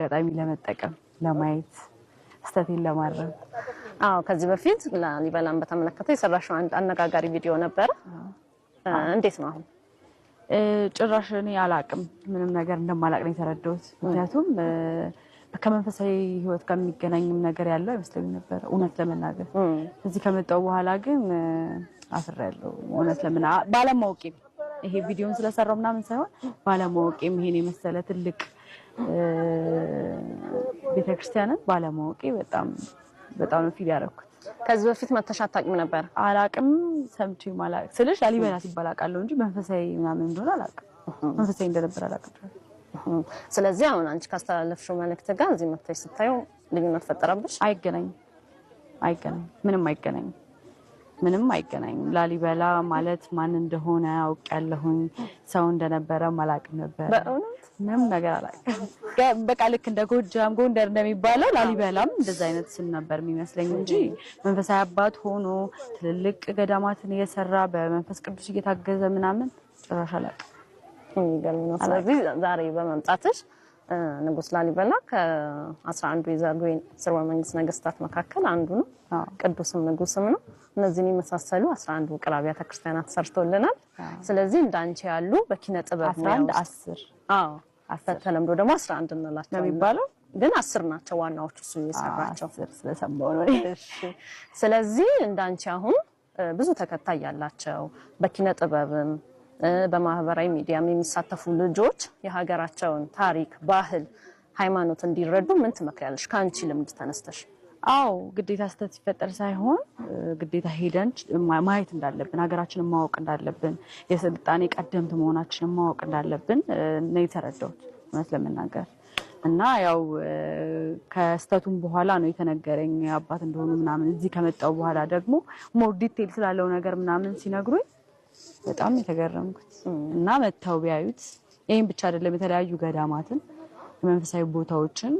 በጣም ለመጠቀም ለማየት ስተቴን ለማድረግ ከዚህ በፊት ላሊበላን በተመለከተ የሰራሽው አንድ አነጋጋሪ ቪዲዮ ነበር። እንዴት ነው አሁን? ጭራሽ እኔ አላቅም ምንም ነገር እንደማላቅ ነው የተረዳሁት። ምክንያቱም ከመንፈሳዊ ህይወት ጋር የሚገናኝም ነገር ያለው አይመስለኝም ነበር እውነት ለመናገር። እዚህ ከመጣው በኋላ ግን አፍሬያለሁ እውነት ባለማወቄ ይሄ ቪዲዮን ስለሰራው ምናምን ሳይሆን ባለማወቄም ይሄን የመሰለ ትልቅ ቤተክርስቲያንን ባለማወቄ በጣም ፊል ያደረኩት። ከዚህ በፊት መተሽ አታውቂም ነበር? አላቅም ሰምቼ ማላቅ ስለሽ ላሊበላ ሲባል አውቃለሁ እንጂ መንፈሳዊ ምናምን እንደሆነ አላቅም። መንፈሳዊ እንደነበር አላቅም። ስለዚህ አሁን አንቺ ካስተላለፍሽው መልእክት ጋር እዚህ መተሽ ስታዩ ልዩነት ፈጠረብሽ? አይገናኝም። ምንም አይገናኝም። ላሊበላ ማለት ማን እንደሆነ አውቃለሁኝ። ሰው እንደነበረ ማላቅም ነበር። በእውነት ምንም ነገር አላቅም። በቃ ልክ እንደ ጎጃም ጎንደር እንደሚባለው ላሊበላም እንደዛ አይነት ስም ነበር የሚመስለኝ እንጂ መንፈሳዊ አባት ሆኖ ትልልቅ ገዳማትን እየሰራ በመንፈስ ቅዱስ እየታገዘ ምናምን ጭራሽ አላቅም። የሚገርም ነው። ስለዚህ ዛሬ በመምጣትሽ ንጉስ ላሊበላ ከ11 የዛጉዌ ስርወ መንግስት ነገስታት መካከል አንዱ ነው። ቅዱስም ንጉስም ነው። እነዚህን የመሳሰሉ 11 ውቅር አብያተ ክርስቲያናት ሰርቶልናል። ስለዚህ እንዳንቺ ያሉ በኪነ ጥበብ ነው 10 ተለምዶ ደግሞ 11 እንላቸው ነው የሚባለው፣ ግን 10 ናቸው ዋናዎቹ እሱ የሰራቸው ስለሰማው ነው። እሺ። ስለዚህ እንዳንቺ አሁን ብዙ ተከታይ ያላቸው በኪነ ጥበብም በማህበራዊ ሚዲያም የሚሳተፉ ልጆች የሀገራቸውን ታሪክ፣ ባህል፣ ሃይማኖት እንዲረዱ ምን ትመክሪያለሽ ከአንቺ ልምድ ተነስተሽ? ግዴታ ስተት ሲፈጠር ሳይሆን ግዴታ ሄደን ማየት እንዳለብን ሀገራችንን ማወቅ እንዳለብን የስልጣኔ ቀደምት መሆናችንን ማወቅ እንዳለብን ነው የተረዳሁት እውነት ለመናገር። እና ያው ከስተቱም በኋላ ነው የተነገረኝ አባት እንደሆኑ ምናምን። እዚህ ከመጣው በኋላ ደግሞ ሞር ዲቴል ስላለው ነገር ምናምን ሲነግሩኝ በጣም የተገረምኩት እና መተው ቢያዩት ይሄን ብቻ አይደለም የተለያዩ ገዳማትን መንፈሳዊ ቦታዎችን